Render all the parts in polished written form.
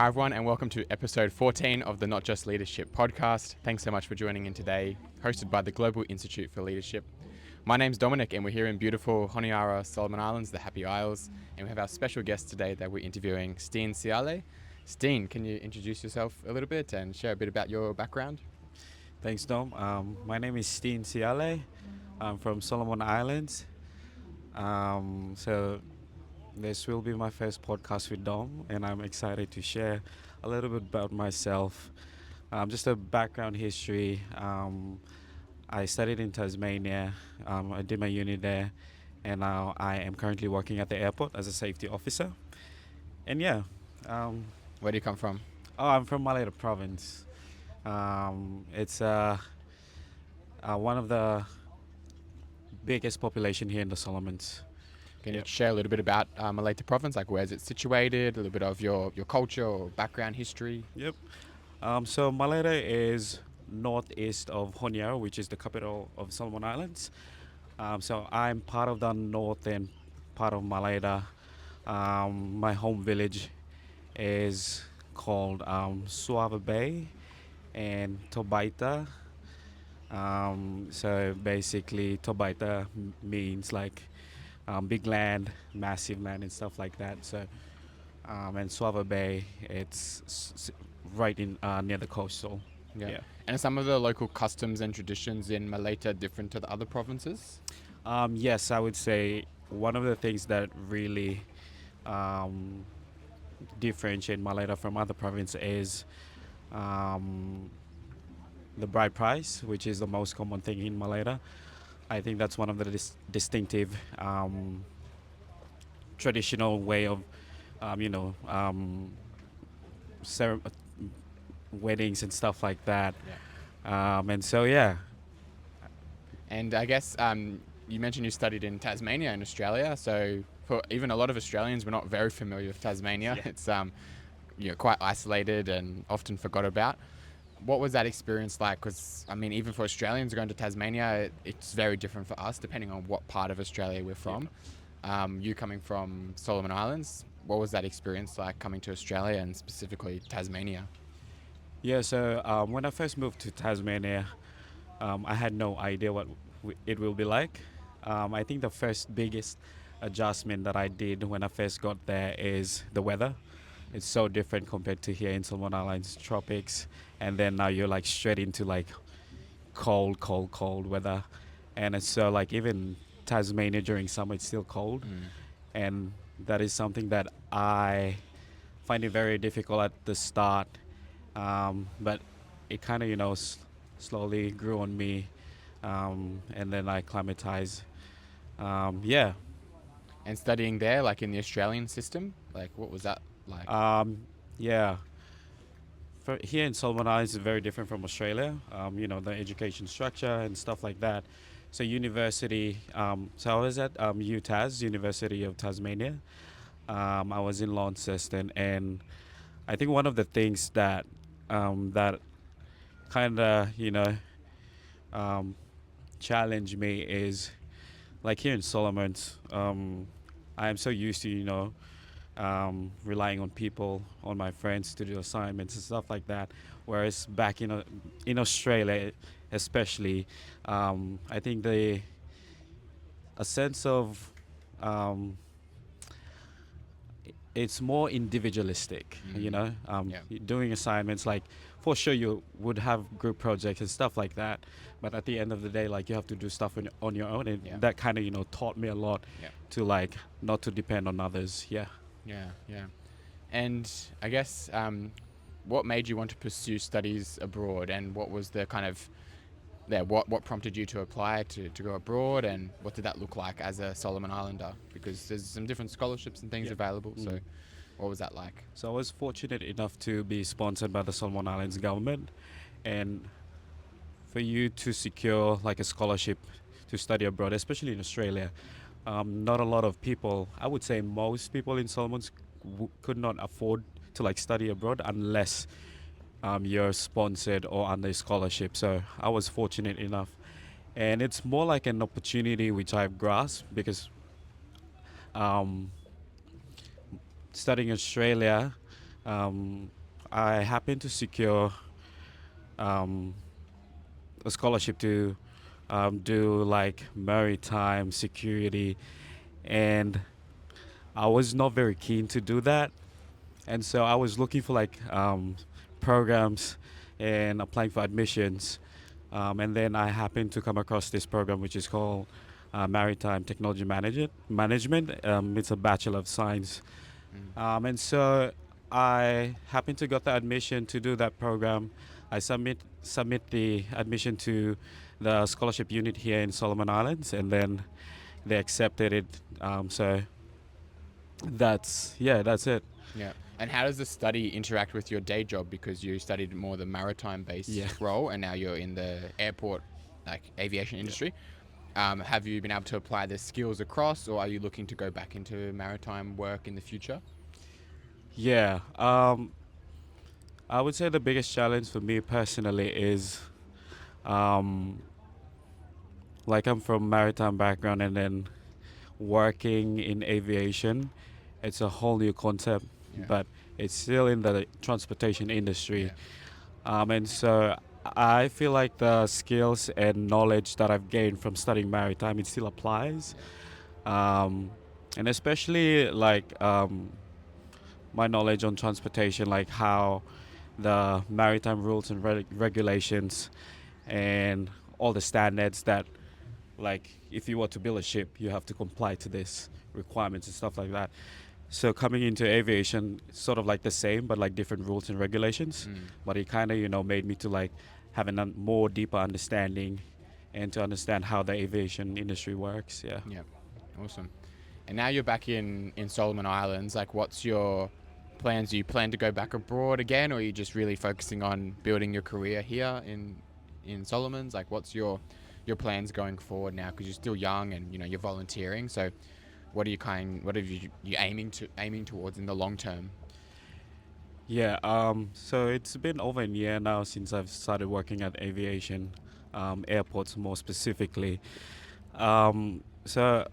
Hi, everyone, and welcome to episode 14 of the Not Just Leadership podcast. Thanks so much for joining in today, hosted by the Global Institute for Leadership. My name's Dominic, and we're here in beautiful Honiara, Solomon Islands, the Happy Isles, and we have our special guest today that we're interviewing, Steen Siale. Steen, can you introduce yourself a little bit and share a bit about your background? Thanks, Dom. My name is Steen Siale. I'm from Solomon Islands. So this will be my first podcast with Dom, and I'm excited to share a little bit about myself. Just a background history. I studied in Tasmania. I did my uni there, and now I am currently working at the airport as a safety officer. And yeah, um, Where do you come from? I'm from Malaya province. It's one of the biggest population here in the Solomons. Can you Yep. share a little bit about Malaya Province, like where's it situated, a little bit of your culture or background history? Yep. So Malaya is northeast of Honiara, which is the capital of Solomon Islands. So I'm part of the northern part of Malaya. My home village is called Suave Bay and Tobaita. So basically, Tobaita means like big land, massive land, and stuff like that. So and Suave Bay, it's right in near the coastal. Yeah. Yeah. And are some of the local customs and traditions in Malaya different to the other provinces? Yes, I would say one of the things that really um, differentiate Malaya from other provinces is um, the bride price, which is the most common thing in Malaya. I think that's one of the distinctive traditional way of, um, you know, um, cere- weddings and stuff like that. And so, yeah. And I guess you mentioned you studied in Tasmania in Australia. So for even a lot of Australians, we're not very familiar with Tasmania. Yeah. It's quite isolated and often forgot about. What was that experience like? Because I mean, even for Australians going to Tasmania, it's very different for us depending on what part of Australia we're from. You coming from Solomon Islands, what was that experience like coming to Australia and specifically Tasmania? Yeah, so when I first moved to Tasmania, I had no idea what it will be like. I think the first biggest adjustment that I did when I first got there is the weather. It's so different compared to here in Solomon Islands, tropics, and then now you're like straight into like cold, cold, cold weather, and it's so like even Tasmania during summer it's still cold, and that is something that I find it very difficult at the start, but it kind of slowly grew on me, and then I acclimatized. Yeah. And studying there, like in the Australian system, like what was that like? Yeah. For here in Solomon Islands is very different from Australia. The education structure and stuff like that. So university. So I was at UTAS, University of Tasmania. I was in Launceston, and I think one of the things that kind of um, challenged me is like here in Solomons. I am so used to relying on people, on my friends to do assignments and stuff like that. Whereas back in Australia, especially, I think a sense of um, it's more individualistic. Yeah. Doing assignments like for sure you would have group projects and stuff like that, but at the end of the day, like you have to do stuff on your own, and Yeah. that kind of taught me a lot Yeah. to like not to depend on others. Yeah. Yeah. Yeah. And I guess what made you want to pursue studies abroad, and what was the kind of what prompted you to apply to go abroad, and what did that look like as a Solomon Islander? Because there's some different scholarships and things Yeah. available. So Mm. what was that like? So I was fortunate enough to be sponsored by the Solomon Islands government, and for you to secure like a scholarship to study abroad, especially in Australia, not a lot of people. I would say most people in Solomons could not afford to like study abroad unless you're sponsored or under a scholarship. So I was fortunate enough, and it's more like an opportunity which I've grasped because um, studying in Australia um, I happened to secure um, a scholarship to do like maritime security, and I was not very keen to do that, and so I was looking for like programs and applying for admissions, and then I happened to come across this program which is called Maritime Technology Management. It's a Bachelor of Science, Mm. and so I happened to got the admission to do that program. I submit the admission to the scholarship unit here in Solomon Islands, and then they accepted it. So that's it. Yeah. And how does the study interact with your day job? Because you studied more the maritime Yeah. based role and now you're in the airport, like aviation Yeah. industry. Have you been able to apply the skills across, or are you looking to go back into maritime work in the future? Yeah. I would say the biggest challenge for me personally is um, like I'm from maritime background, and then working in aviation, it's a whole new concept, Yeah. but it's still in the transportation industry. Yeah. And so I feel like the skills and knowledge that I've gained from studying maritime, it still applies. Um, and especially like my knowledge on transportation, like how the maritime rules and regulations and all the standards that, like, if you were to build a ship, you have to comply to this requirements and stuff like that. So coming into aviation, sort of like the same, but like different rules and regulations. Mm. But it kind of, made me to like have a more deeper understanding and to understand how the aviation industry works. Yeah. Yeah. Awesome. And now you're back in Solomon Islands. Like, what's your plans? Do you plan to go back abroad again, or are you just really focusing on building your career here in Solomons? Like, what's your plans going forward now? Because you're still young and you're volunteering. So, what are you aiming towards in the long term? Yeah. So it's been over a year now since I've started working at aviation, airports more specifically. So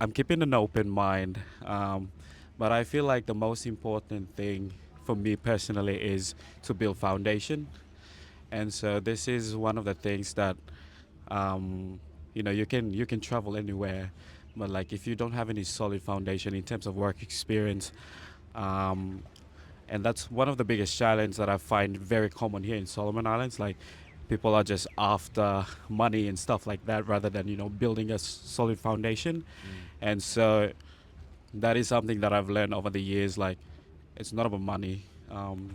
I'm keeping an open mind, but I feel like the most important thing for me personally is to build foundation. And so this is one of the things that you can travel anywhere, but like if you don't have any solid foundation in terms of work experience, um, and that's one of the biggest challenges that I find very common here in Solomon Islands. Like people are just after money and stuff like that rather than building a solid foundation. Mm. And so that is something that I've learned over the years. Like it's not about money,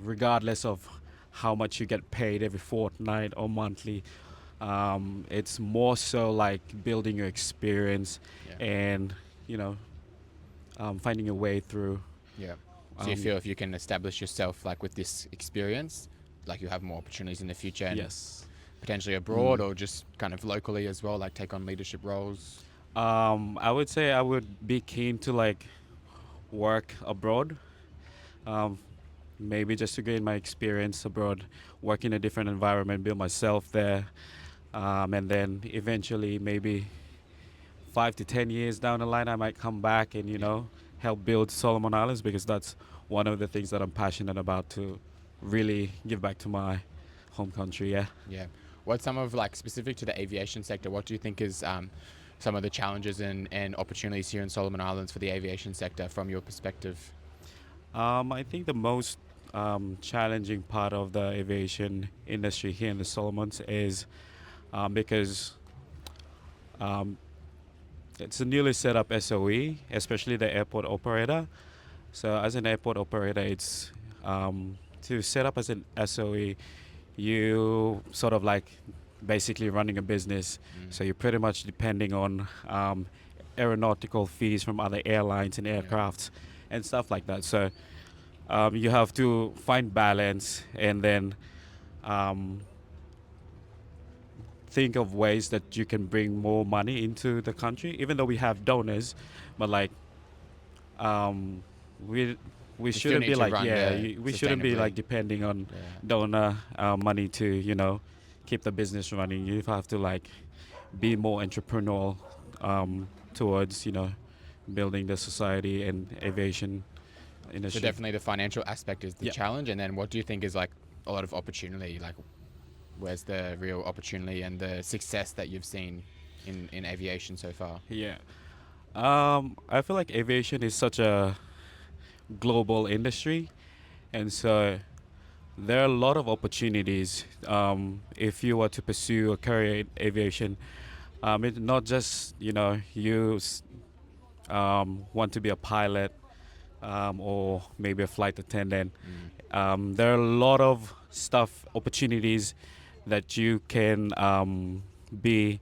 regardless of how much you get paid every fortnight or monthly. It's more so like building your experience Yeah. and you know finding a way through. Yeah. So you feel if you can establish yourself like with this experience, like you have more opportunities in the future and Yes. potentially abroad or just kind of locally as well, like take on leadership roles. I would say I would be keen to like work abroad. Um, Maybe just to gain my experience abroad, work in a different environment, build myself there, and then eventually maybe 5 to 10 years down the line, I might come back and Yeah. help build Solomon Islands because that's one of the things that I'm passionate about to really give back to my home country. Yeah. Yeah. What's some of like specific to the aviation sector? What do you think is some of the challenges and opportunities here in Solomon Islands for the aviation sector from your perspective? I think the most challenging part of the aviation industry here in the Solomons is because um, it's a newly set up SOE, especially the airport operator. So, as an airport operator, it's to set up as an SOE, you sort of like basically running a business. Mm. So, you're pretty much depending on aeronautical fees from other airlines and Yeah. aircrafts and stuff like that. So, you have to find balance and then um, think of ways that you can bring more money into the country. Even though we have donors, but like um, we we You still shouldn't need be to like run we shouldn't be sustainably. like depending on Yeah. donor money to keep the business running. You have to like be more entrepreneurial towards building the society and aviation So industry. definitely the financial aspect is the Yeah. challenge, and then what do you think is like a lot of opportunity? Like, where's the real opportunity and the success that you've seen in aviation so far? Yeah. I feel like aviation is such a global industry, and so there are a lot of opportunities if you were to pursue a career in aviation. It's not just want to be a pilot or maybe a flight attendant. There are a lot of stuff opportunities that you can be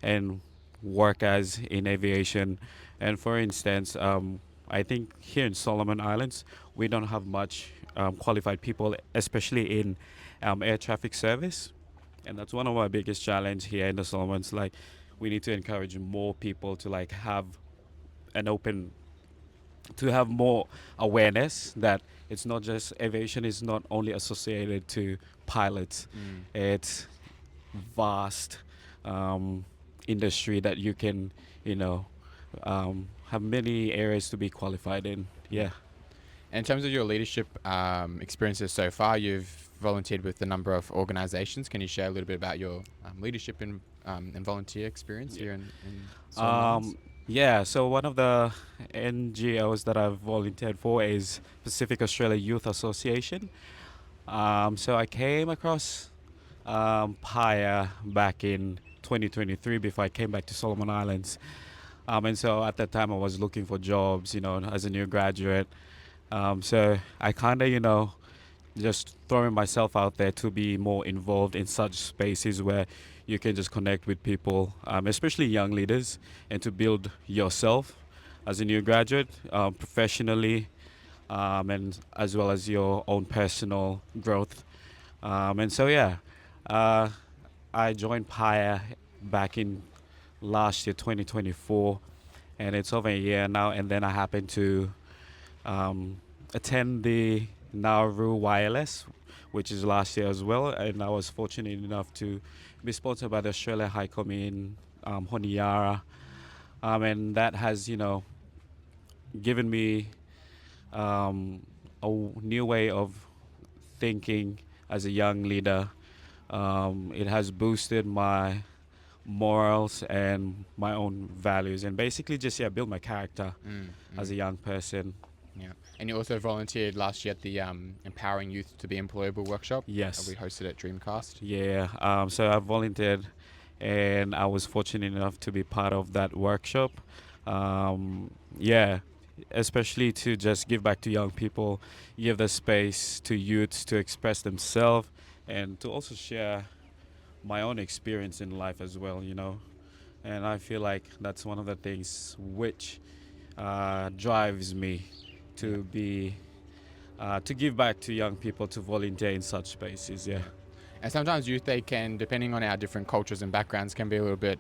and work as in aviation. And for instance, I think here in Solomon Islands, we don't have much qualified people, especially in air traffic service. And that's one of our biggest challenge here in the Solomons. Like, we need to encourage more people to like have an open, to have more awareness that it's not just aviation is not only associated to pilots. It's vast industry that you can, you know, have many areas to be qualified in. Yeah. And in terms of your leadership experiences so far, you've volunteered with a number of organisations. Can you share a little bit about your leadership and volunteer experience here in Solomon Islands? Yeah, so one of the NGOs that I've volunteered for is Pacific Australia Youth Association. So I came across PIA back in 2023 before I came back to Solomon Islands. And so at that time I was looking for jobs, as a new graduate. So I kind of, just throwing myself out there to be more involved in such spaces where you can just connect with people, especially young leaders, and to build yourself as a new graduate professionally, and as well as your own personal growth. And so, yeah, uh, I joined PIA back in last year, 2024, and it's over a year now. And then I happened to attend the Nauru YLS, which is last year as well, and I was fortunate enough to be sponsored by the Australia High Committee in Honiara, and that has given me a new way of thinking as a young leader. It has boosted my morals and my own values, and basically just build my character as a young person. Yeah. And you also volunteered last year at the Empowering Youth to be Employable workshop. Yes. We hosted at Dreamcast. Yeah. So I volunteered, and I was fortunate enough to be part of that workshop. Yeah, especially to just give back to young people, give the space to youths to express themselves, and to also share my own experience in life as well. And I feel like that's one of the things which drives me to be to give back to young people, to volunteer in such spaces. Yeah. And sometimes youth, they can, depending on our different cultures and backgrounds, can be a little bit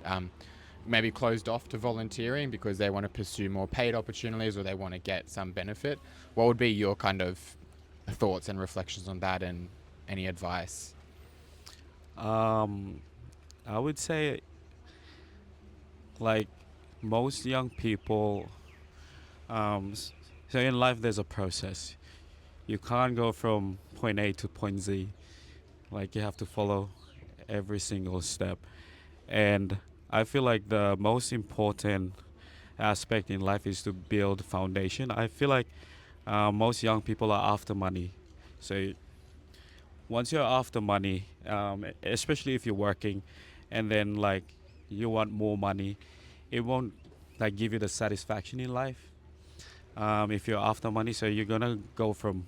maybe closed off to volunteering because they want to pursue more paid opportunities or they want to get some benefit. What would be your kind of thoughts and reflections on that, and any advice? I would say, like most young people, so in life there's a process. You can't go from point A to point Z. Like, you have to follow every single step. And I feel like the most important aspect in life is to build foundation. I feel like most young people are after money. So once you're after money, especially if you're working, and then like you want more money, it won't like give you the satisfaction in life. If you're after money, so you're gonna go from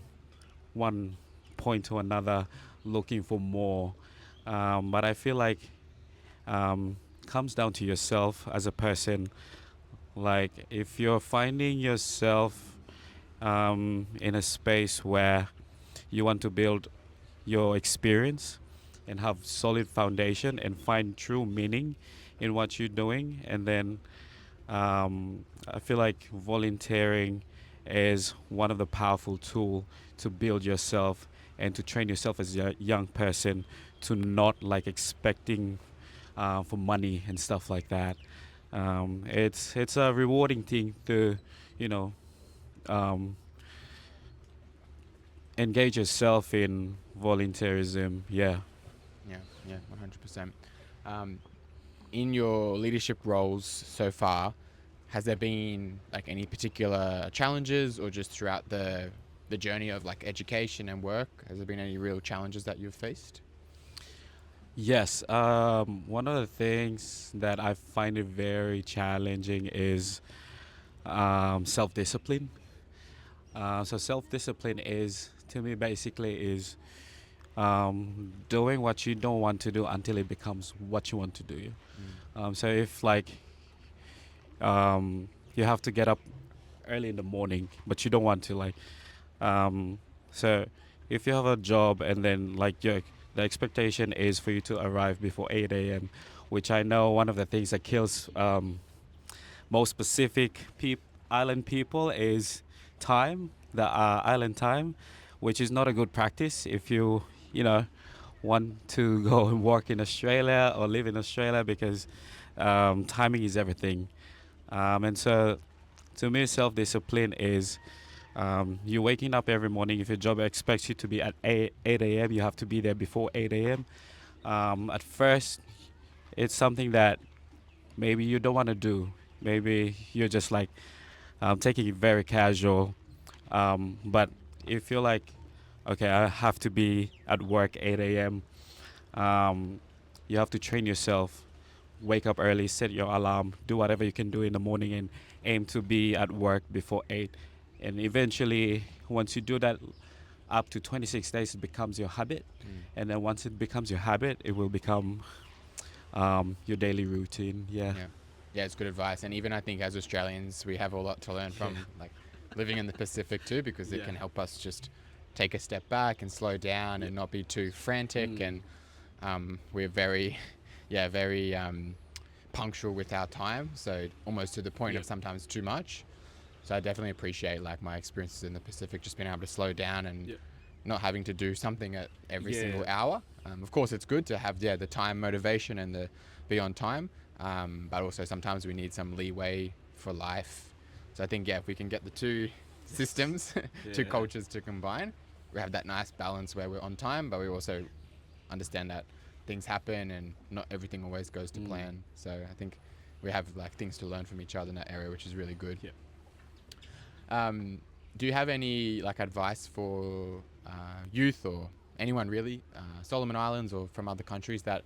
one point to another looking for more. But I feel like comes down to yourself as a person. Like, if you're finding yourself in a space where you want to build your experience and have solid foundation and find true meaning in what you're doing, and then I feel like volunteering is one of the powerful tool to build yourself and to train yourself as a young person to not like expecting for money and stuff like that. It's a rewarding thing to, you know, um, engage yourself in volunteerism. Yeah. Yeah, 100%. In your leadership roles so far, has there been like any particular challenges, or just throughout the journey of like education and work, has there been any real challenges that you've faced? Yes. One of the things that I find it very challenging is self-discipline. So self-discipline is, to me, basically is doing what you don't want to do until it becomes what you want to do. So if like you have to get up early in the morning, but you don't want to, like, so if you have a job and then like the expectation is for you to arrive before 8 a.m., which I know one of the things that kills most Pacific island people is time, the island time, which is not a good practice if you know, want to go and work in Australia or live in Australia, because timing is everything. And so to me, self-discipline is you waking up every morning. If your job expects you to be at 8 a.m., you have to be there before 8 a.m. At first, it's something that maybe you don't want to do. Maybe you're just like taking it very casual. But if you're like, okay, I have to be at work 8 a.m., you have to train yourself. Wake up early, set your alarm, do whatever you can do in the morning, and aim to be at work before 8. And eventually, once you do that up to 26 days, it becomes your habit. And then once it becomes your habit, it will become your daily routine. Yeah. Yeah, it's good advice. And even I think as Australians, we have a lot to learn from like living in the Pacific too, because it can help us just take a step back and slow down and not be too frantic. And we're very, very punctual with our time. So almost to the point of sometimes too much. So I definitely appreciate like my experiences in the Pacific, just being able to slow down and not having to do something at every single hour. Of course, it's good to have the time motivation and the be on time, but also sometimes we need some leeway for life. So I think if we can get the two systems, two cultures to combine, we have that nice balance where we're on time, but we also understand that things happen and not everything always goes to plan. So I think we have like things to learn from each other in that area, which is really good. Do you have any like advice for youth or anyone really, Solomon Islands or from other countries that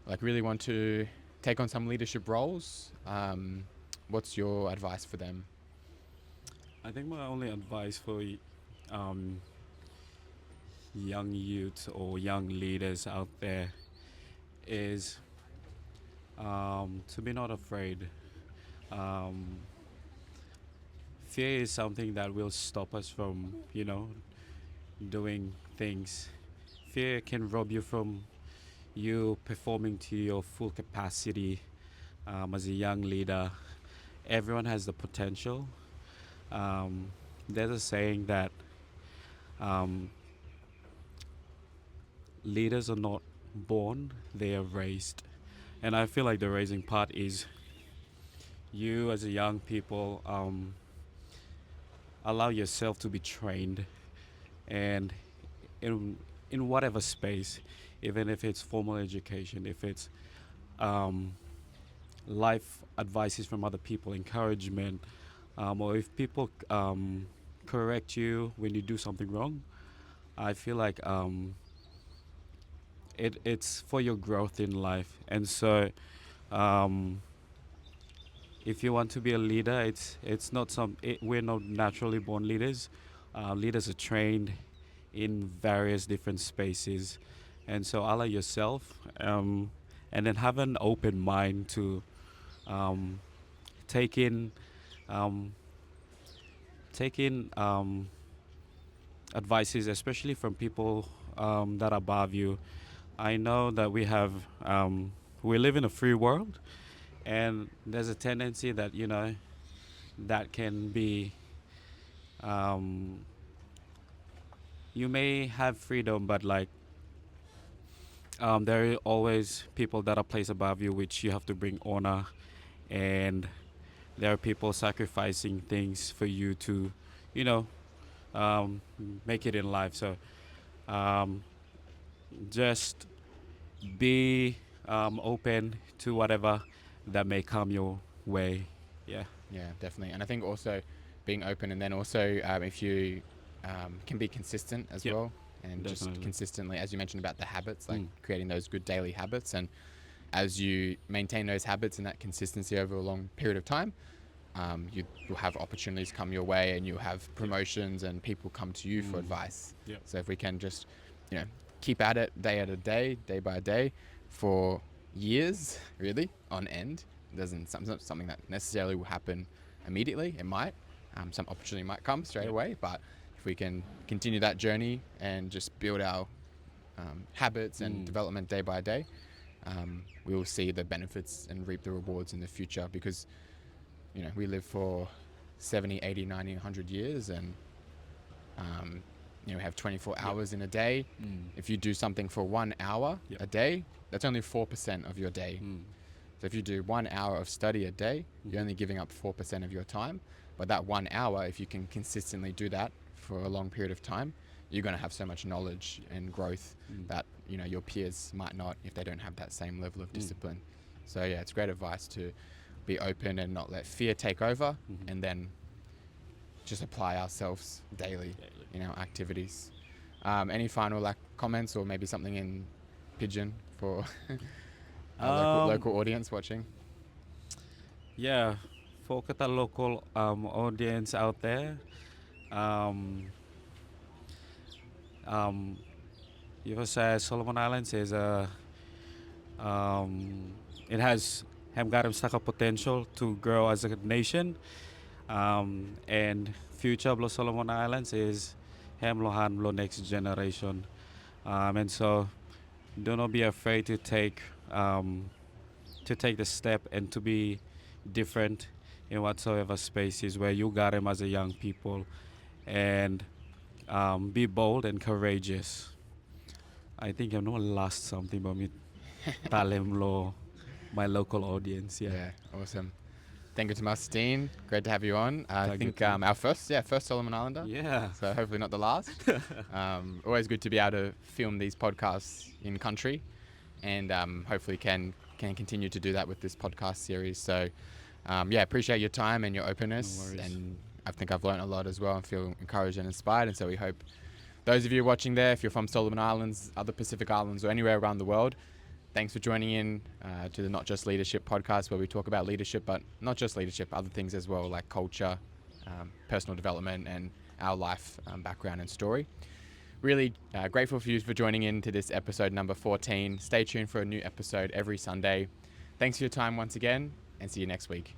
like really want to take on some leadership roles? What's your advice for them? I think my only advice for young youth or young leaders out there is to be not afraid. Um, Fear is something that will stop us from, doing things. Fear can rob you from you performing to your full capacity as a young leader. Everyone has the potential. There's a saying that leaders are not born, they are raised. And I feel like the raising part is you as a young people allow yourself to be trained, and in whatever space, even if it's formal education, if it's life advices from other people, encouragement, or if people correct you when you do something wrong. I feel like it's for your growth in life. And so um, if you want to be a leader, it's not we're not naturally born leaders. Leaders are trained in various different spaces, and so allow yourself, and then have an open mind to um, take in um, advices, especially from people that are above you. I know that we live in a free world, and there's a tendency that that can be you may have freedom, but like there are always people that are placed above you, which you have to bring honor, and there are people sacrificing things for you to, you know, um, make it in life. So um, just be open to whatever that may come your way. Yeah. Yeah, definitely. And I think also being open, and then also if you can be consistent as Yep. well, and just Definitely. consistently, as you mentioned about the habits, like Mm. creating those good daily habits. And as you maintain those habits and that consistency over a long period of time, you will have opportunities come your way, and you'll have promotions and people come to you for advice. Yep. So if we can just, you know, keep at it day at a day, day by day, for years, really, on end, something that necessarily will happen immediately. It might. Some opportunity might come straight away, but if we can continue that journey and just build our habits and development day by day, we will see the benefits and reap the rewards in the future, because we live for 70, 80, 90, 100 years, and we have 24 hours in a day. If you do something for 1 hour a day, that's only 4% of your day. So if you do 1 hour of study a day, you're only giving up 4% of your time. But that 1 hour, if you can consistently do that for a long period of time, you're going to have so much knowledge and growth that your peers might not, if they don't have that same level of discipline. So yeah, it's great advice to be open and not let fear take over, and then just apply ourselves daily in our activities. Any final comments, or maybe something in Pidgin for our local audience watching? Yeah, for the local audience out there, you say Solomon Islands is it has got a potential to grow as a nation, and future of Solomon Islands is Hamlohan next generation, and so do not be afraid to take the step and to be different in whatsoever spaces where you got him as a young people, and be bold and courageous. I think I'm not lost something, but me talem lo my local audience. Yeah. Awesome. Thank you to my Steen. Great to have you on. I Thank think you. our first Solomon Islander. Yeah. So hopefully not the last. Always good to be able to film these podcasts in country, and hopefully can continue to do that with this podcast series. So appreciate your time and your openness, and I think I've learned a lot as well and feel encouraged and inspired. And so we hope those of you watching there, if you're from Solomon Islands, other Pacific Islands, or anywhere around the world, thanks for joining in to the Not Just Leadership podcast, where we talk about leadership, but not just leadership, other things as well, like culture, personal development, and our life background and story. Really grateful for you for joining in to this episode number 14. Stay tuned for a new episode every Sunday. Thanks for your time once again, and see you next week.